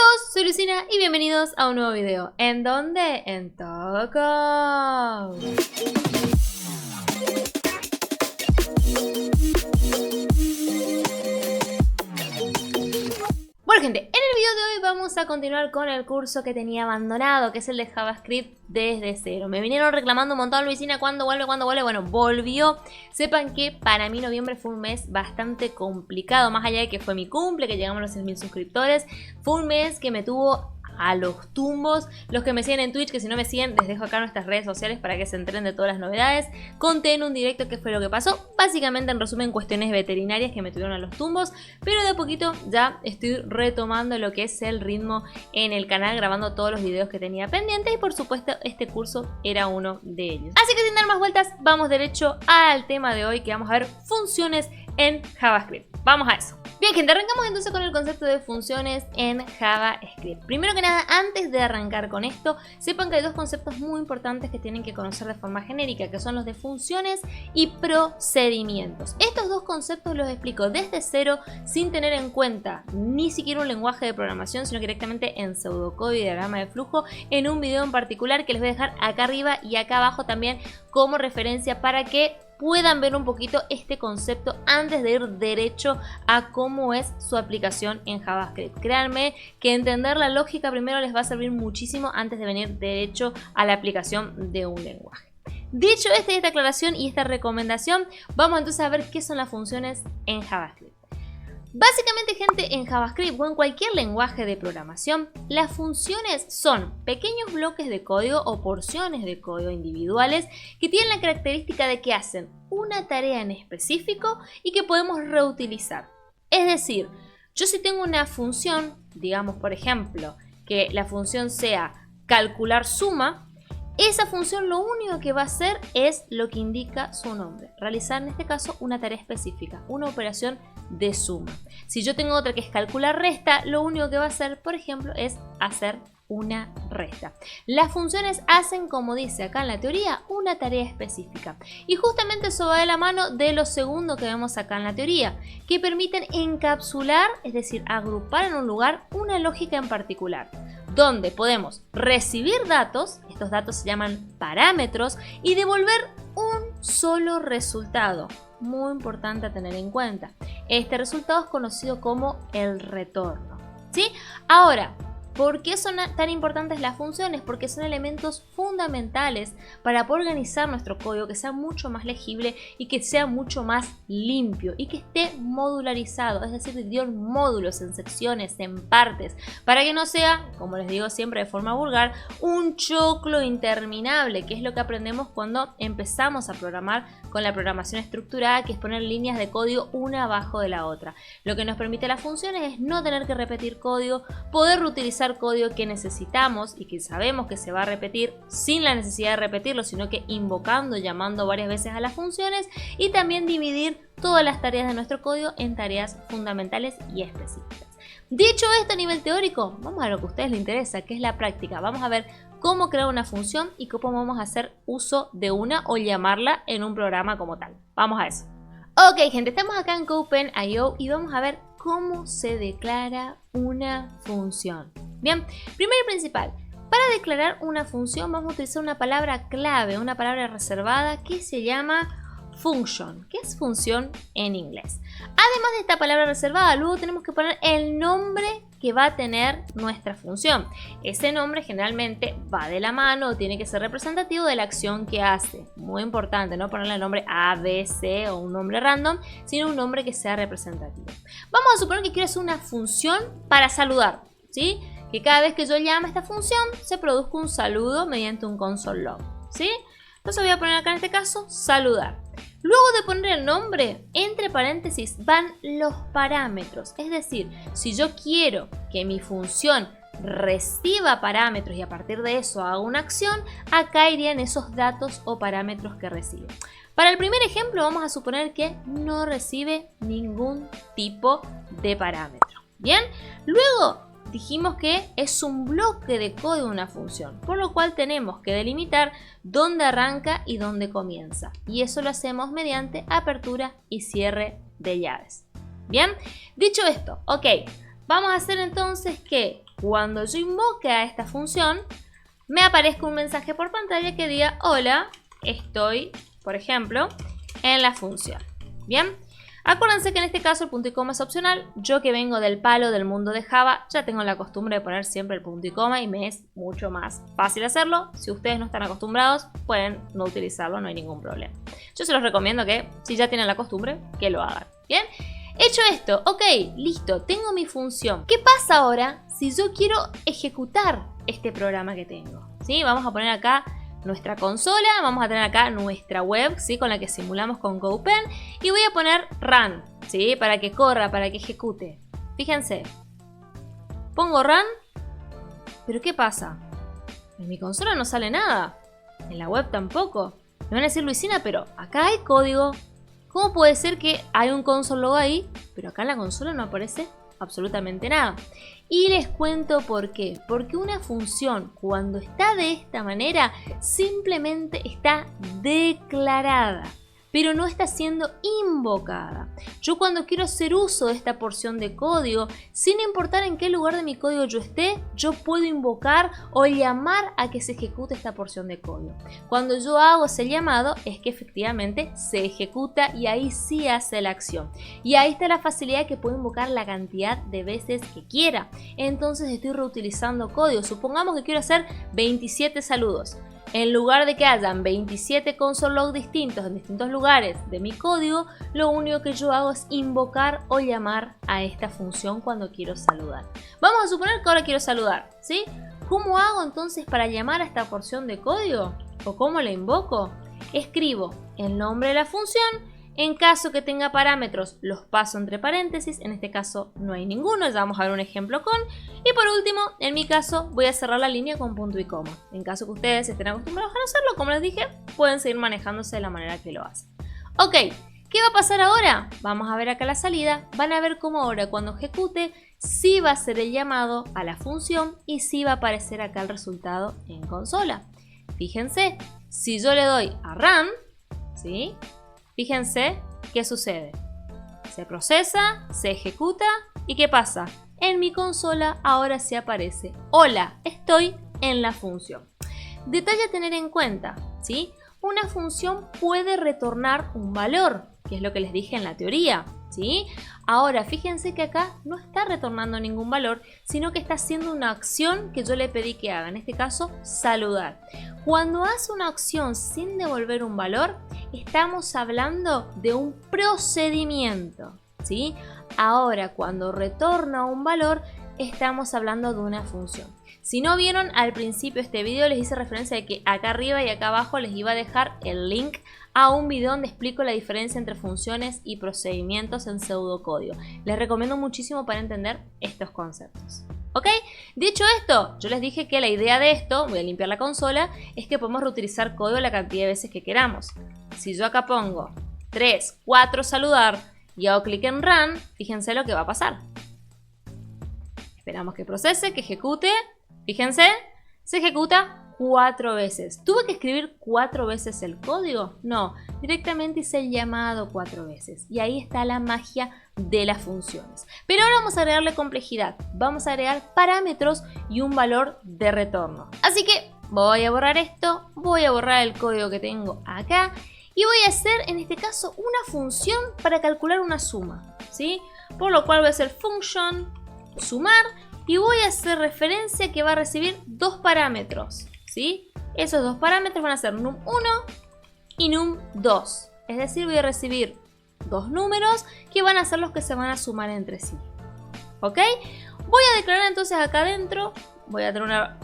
todos, soy Lucina y bienvenidos a un nuevo video. ¿En dónde? En Toco. Bueno gente, en el video de hoy vamos a continuar con el curso que tenía abandonado, que es el de JavaScript desde cero. Me vinieron reclamando un montón, Luisina, ¿cuándo vuelve? ¿Cuándo vuelve? Bueno, volvió. Sepan que para mí noviembre fue un mes bastante complicado, más allá de que fue mi cumple, que llegamos a los 100.000 suscriptores. Fue un mes que me tuvo a los tumbos. Los que me siguen en Twitch, que si no me siguen, les dejo acá nuestras redes sociales para que se enteren de todas las novedades. Conté en un directo qué fue lo que pasó. Básicamente, en resumen, cuestiones veterinarias que me tuvieron a los tumbos. Pero de a poquito ya estoy retomando lo que es el ritmo en el canal, grabando todos los videos que tenía pendientes. Y por supuesto, este curso era uno de ellos. Así que sin dar más vueltas, vamos derecho al tema de hoy, que vamos a ver funciones en JavaScript. Vamos a eso. Bien gente, arrancamos entonces con el concepto de funciones en JavaScript. Primero que nada, antes de arrancar con esto, sepan que hay dos conceptos muy importantes que tienen que conocer de forma genérica, que son los de funciones y procedimientos. Estos dos conceptos los explico desde cero, sin tener en cuenta ni siquiera un lenguaje de programación, sino directamente en pseudocódigo y diagrama de flujo, en un video en particular que les voy a dejar acá arriba y acá abajo también como referencia para que puedan ver un poquito este concepto antes de ir derecho a cómo es su aplicación en JavaScript. Créanme que entender la lógica primero les va a servir muchísimo antes de venir derecho a la aplicación de un lenguaje. Dicho esta aclaración y esta recomendación, vamos entonces a ver qué son las funciones en JavaScript. Básicamente, gente, en JavaScript o en cualquier lenguaje de programación, las funciones son pequeños bloques de código o porciones de código individuales que tienen la característica de que hacen una tarea en específico y que podemos reutilizar. Es decir, yo si tengo una función, digamos por ejemplo, que la función sea calcular suma, esa función lo único que va a hacer es lo que indica su nombre, realizar en este caso una tarea específica, una operación de suma. Si yo tengo otra que es calcular resta, lo único que va a hacer, por ejemplo, es hacer una resta. Las funciones hacen, como dice acá en la teoría, una tarea específica. Y justamente eso va de la mano de lo segundo que vemos acá en la teoría, que permiten encapsular, es decir, agrupar en un lugar una lógica en particular, donde podemos recibir datos, estos datos se llaman parámetros, y devolver un solo resultado. Muy importante a tener en cuenta. Este resultado es conocido como el retorno, ¿sí? Ahora, ¿por qué son tan importantes las funciones? Porque son elementos fundamentales para poder organizar nuestro código, que sea mucho más legible y que sea mucho más limpio y que esté modularizado, es decir, dividido en módulos, en secciones, en partes, para que no sea, como les digo siempre de forma vulgar, un choclo interminable, que es lo que aprendemos cuando empezamos a programar con la programación estructurada, que es poner líneas de código una abajo de la otra. Lo que nos permite las funciones es no tener que repetir código, poder reutilizar código que necesitamos y que sabemos que se va a repetir sin la necesidad de repetirlo, sino que invocando, llamando varias veces a las funciones, y también dividir todas las tareas de nuestro código en tareas fundamentales y específicas. Dicho esto a nivel teórico, vamos a lo que a ustedes les interesa, que es la práctica. Vamos a ver cómo crear una función y cómo vamos a hacer uso de una o llamarla en un programa como tal. Vamos a eso. Ok gente, estamos acá en CodePen.io y vamos a ver cómo se declara una función. Bien, primero y principal, para declarar una función vamos a utilizar una palabra clave, una palabra reservada que se llama function, que es función en inglés. Además de esta palabra reservada, luego tenemos que poner el nombre que va a tener nuestra función. Ese nombre generalmente va de la mano o tiene que ser representativo de la acción que hace. Muy importante, no ponerle el nombre A, B, C o un nombre random, sino un nombre que sea representativo. Vamos a suponer que quiero hacer una función para saludar, ¿sí? Que cada vez que yo llame a esta función se produzca un saludo mediante un console log, ¿sí? Entonces voy a poner acá en este caso saludar. Luego de poner el nombre, entre paréntesis van los parámetros. Es decir, si yo quiero que mi función reciba parámetros y a partir de eso haga una acción, acá irían esos datos o parámetros que recibe. Para el primer ejemplo vamos a suponer que no recibe ningún tipo de parámetro. Bien, luego dijimos que es un bloque de código una función, por lo cual tenemos que delimitar dónde arranca y dónde comienza. Y eso lo hacemos mediante apertura y cierre de llaves. Bien, dicho esto, ok, vamos a hacer entonces que cuando yo invoque a esta función, me aparezca un mensaje por pantalla que diga, hola, estoy, por ejemplo, en la función. Bien, acuérdense que en este caso el punto y coma es opcional. Yo que vengo del palo del mundo de Java, ya tengo la costumbre de poner siempre el punto y coma y me es mucho más fácil hacerlo. Si ustedes no están acostumbrados, pueden no utilizarlo, no hay ningún problema. Yo se los recomiendo que, si ya tienen la costumbre, que lo hagan. Bien, hecho esto, ok, listo, tengo mi función. ¿Qué pasa ahora si yo quiero ejecutar este programa que tengo? ¿Sí? Vamos a poner acá nuestra consola, vamos a tener acá nuestra web, ¿sí? Con la que simulamos con GoPen, y voy a poner run, ¿sí? Para que corra, para que ejecute. Fíjense, pongo run, pero ¿qué pasa? En mi consola no sale nada, en la web tampoco. Me van a decir, Luisina, pero acá hay código. ¿Cómo puede ser que hay un console log ahí, pero acá en la consola no aparece absolutamente nada? Y les cuento por qué. Porque una función, cuando está de esta manera, simplemente está declarada, pero no está siendo invocada. Yo cuando quiero hacer uso de esta porción de código, sin importar en qué lugar de mi código yo esté, yo puedo invocar o llamar a que se ejecute esta porción de código. Cuando yo hago ese llamado, es que efectivamente se ejecuta y ahí sí hace la acción. Y ahí está la facilidad que puedo invocar la cantidad de veces que quiera. Entonces estoy reutilizando código. Supongamos que quiero hacer 27 saludos. En lugar de que hayan 27 console log distintos en distintos lugares de mi código, lo único que yo hago es invocar o llamar a esta función cuando quiero saludar. Vamos a suponer que ahora quiero saludar, ¿sí? ¿Cómo hago entonces para llamar a esta porción de código? ¿O cómo la invoco? Escribo el nombre de la función. En caso que tenga parámetros, los paso entre paréntesis. En este caso no hay ninguno, ya vamos a ver un ejemplo con. Y por último, en mi caso, voy a cerrar la línea con punto y coma. En caso que ustedes estén acostumbrados a no hacerlo, como les dije, pueden seguir manejándose de la manera que lo hacen. Ok, ¿qué va a pasar ahora? Vamos a ver acá la salida. Van a ver cómo ahora cuando ejecute, sí va a ser el llamado a la función y sí va a aparecer acá el resultado en consola. Fíjense, si yo le doy a run, ¿sí? Fíjense qué sucede. Se procesa, se ejecuta y ¿qué pasa? En mi consola ahora sí aparece, hola, estoy en la función. Detalle a tener en cuenta, ¿sí? Una función puede retornar un valor, que es lo que les dije en la teoría, ¿sí? Ahora, fíjense que acá no está retornando ningún valor, sino que está haciendo una acción que yo le pedí que haga, en este caso, saludar. Cuando hace una acción sin devolver un valor, estamos hablando de un procedimiento, ¿sí? Ahora, cuando retorna un valor, estamos hablando de una función. Si no vieron al principio este video, les hice referencia de que acá arriba y acá abajo les iba a dejar el link a un video donde explico la diferencia entre funciones y procedimientos en pseudocódigo. Les recomiendo muchísimo para entender estos conceptos. ¿Ok? Dicho esto, yo les dije que la idea de esto, voy a limpiar la consola, es que podemos reutilizar código la cantidad de veces que queramos. Si yo acá pongo 3, 4 saludar y hago clic en run, fíjense lo que va a pasar. Esperamos que procese, que ejecute. Fíjense, se ejecuta 4 veces. ¿Tuve que escribir 4 veces el código? No, directamente hice el llamado 4 veces. Y ahí está la magia de las funciones. Pero ahora vamos a agregarle complejidad. Vamos a agregar parámetros y un valor de retorno. Así que voy a borrar esto, voy a borrar el código que tengo acá. Y voy a hacer, en este caso, una función para calcular una suma, ¿sí? Por lo cual voy a hacer function sumar. Y voy a hacer referencia que va a recibir 2 parámetros, ¿sí? Esos 2 parámetros van a ser num1 y num2. Es decir, voy a recibir 2 números que van a ser los que se van a sumar entre sí. ¿Ok? Voy a declarar entonces acá adentro, voy a tener una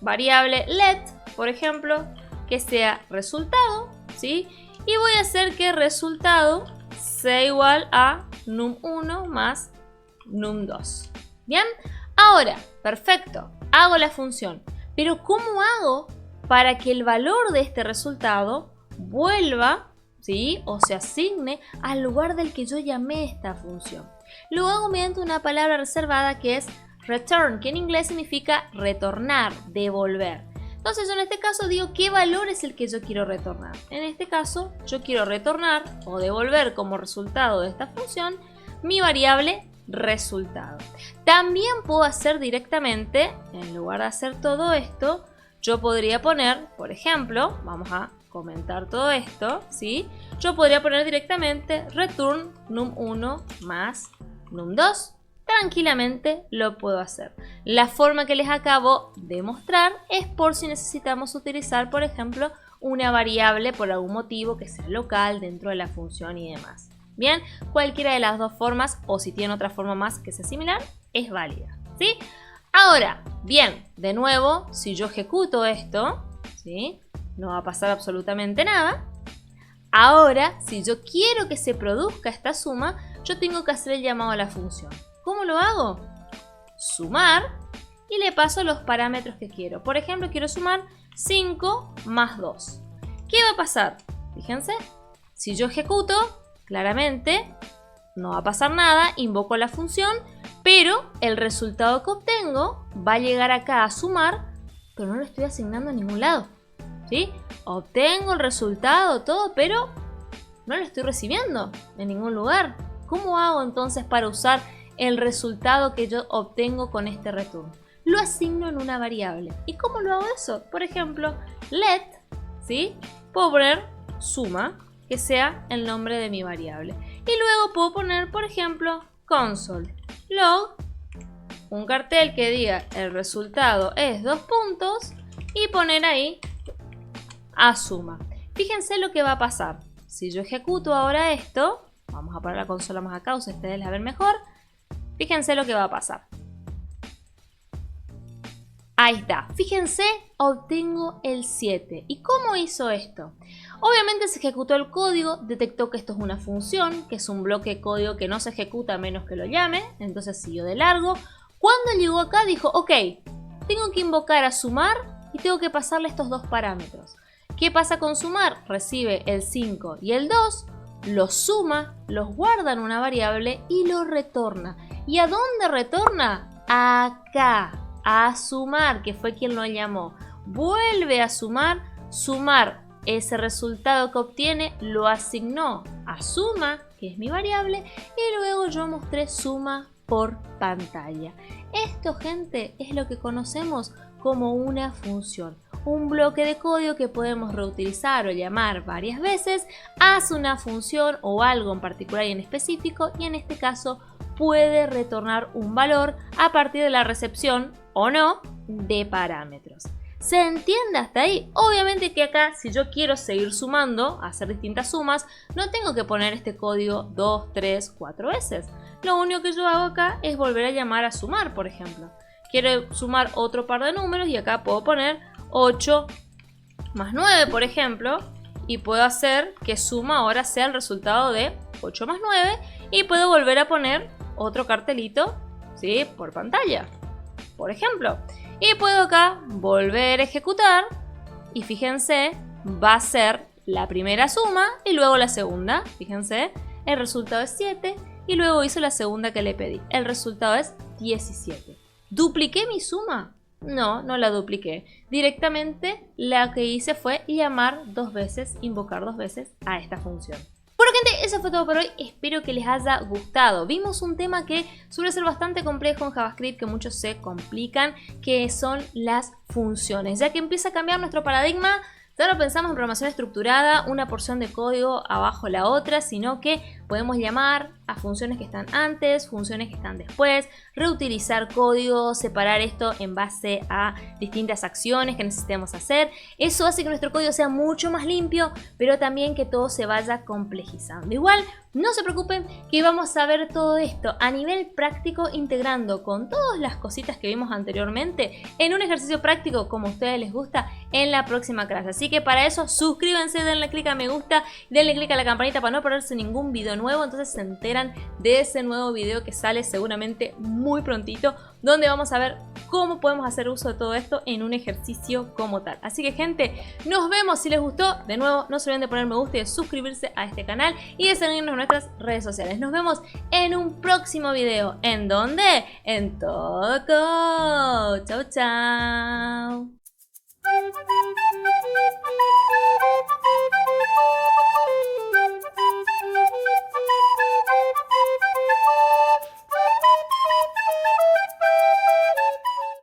variable let, por ejemplo, que sea resultado, ¿sí? Y voy a hacer que resultado sea igual a num1 más num2. ¿Bien? Ahora, perfecto, hago la función, pero ¿cómo hago para que el valor de este resultado vuelva, ¿sí? O se asigne al lugar del que yo llamé esta función? Lo hago mediante una palabra reservada que es return, que en inglés significa retornar, devolver. Entonces yo en este caso digo qué valor es el que yo quiero retornar. En este caso yo quiero retornar o devolver como resultado de esta función mi variable resultado. También puedo hacer directamente, en lugar de hacer todo esto, yo podría poner, por ejemplo, vamos a comentar todo esto, ¿sí? Yo podría poner directamente return num1 más num2. Tranquilamente lo puedo hacer. La forma que les acabo de mostrar es por si necesitamos utilizar, por ejemplo, una variable por algún motivo que sea local dentro de la función y demás. Bien, cualquiera de las dos formas, o si tiene otra forma más que sea similar, es válida, ¿sí? Ahora, bien, de nuevo, si yo ejecuto esto, ¿sí? No va a pasar absolutamente nada. Ahora, si yo quiero que se produzca esta suma, yo tengo que hacer el llamado a la función. ¿Cómo lo hago? Sumar y le paso los parámetros que quiero. Por ejemplo, quiero sumar 5 más 2. ¿Qué va a pasar? Fíjense, si yo ejecuto, claramente no va a pasar nada, invoco la función, pero el resultado que obtengo va a llegar acá a sumar, pero no lo estoy asignando a ningún lado, ¿sí? Obtengo el resultado, todo, pero no lo estoy recibiendo en ningún lugar. ¿Cómo hago entonces para usar el resultado que yo obtengo con este return? Lo asigno en una variable. ¿Y cómo lo hago eso? Por ejemplo, let, ¿sí? Puedo poner suma, que sea el nombre de mi variable. Y luego puedo poner, por ejemplo, console log, un cartel que diga el resultado es 2 puntos y poner ahí a suma. Fíjense lo que va a pasar. Si yo ejecuto ahora esto, vamos a poner la consola más acá, si ustedes la ven mejor. Fíjense lo que va a pasar. Ahí está. Fíjense, obtengo el 7. ¿Y cómo hizo esto? Obviamente se ejecutó el código, detectó que esto es una función, que es un bloque de código que no se ejecuta a menos que lo llame, entonces siguió de largo. Cuando llegó acá dijo, ok, tengo que invocar a sumar y tengo que pasarle estos dos parámetros. ¿Qué pasa con sumar? Recibe el 5 y el 2, los suma, los guarda en una variable y los retorna. ¿Y a dónde retorna? Acá, a sumar, que fue quien lo llamó. Vuelve a sumar, ese resultado que obtiene lo asignó a suma, que es mi variable, y luego yo mostré suma por pantalla. Esto, gente, es lo que conocemos como una función. Un bloque de código que podemos reutilizar o llamar varias veces, hace una función o algo en particular y en específico, y en este caso puede retornar un valor a partir de la recepción o no de parámetros. ¿Se entiende hasta ahí? Obviamente que acá, si yo quiero seguir sumando, hacer distintas sumas, no tengo que poner este código 2, 3, 4 veces. Lo único que yo hago acá es volver a llamar a sumar, por ejemplo. Quiero sumar otro par de números y acá puedo poner 8 más 9, por ejemplo, y puedo hacer que suma ahora sea el resultado de 8 más 9 y puedo volver a poner otro cartelito, ¿sí? Por pantalla, por ejemplo. Y puedo acá volver a ejecutar y fíjense, va a ser la primera suma y luego la segunda. Fíjense, el resultado es 7 y luego hizo la segunda que le pedí. El resultado es 17. ¿Dupliqué mi suma? No, no la dupliqué. Directamente lo que hice fue llamar dos veces, invocar dos veces a esta función. Bueno, gente, eso fue todo por hoy. Espero que les haya gustado. Vimos un tema que suele ser bastante complejo en JavaScript, que muchos se complican, que son las funciones. Ya que empieza a cambiar nuestro paradigma, ya no pensamos en programación estructurada, una porción de código abajo la otra, sino que podemos llamar a funciones que están antes, funciones que están después, reutilizar código, separar esto en base a distintas acciones que necesitemos hacer. Eso hace que nuestro código sea mucho más limpio, pero también que todo se vaya complejizando. Igual, no se preocupen que vamos a ver todo esto a nivel práctico, integrando con todas las cositas que vimos anteriormente en un ejercicio práctico como a ustedes les gusta en la próxima clase. Así que para eso suscríbanse, denle click a me gusta, denle click a la campanita para no perderse ningún video nuevo, entonces se enteran de ese nuevo video que sale seguramente muy prontito, donde vamos a ver cómo podemos hacer uso de todo esto en un ejercicio como tal. Así que, gente, nos vemos. Si les gustó, de nuevo no se olviden de poner me gusta y de suscribirse a este canal y de seguirnos en nuestras redes sociales. Nos vemos en un próximo video. ¿En dónde? En Todo Code. Chau, chau.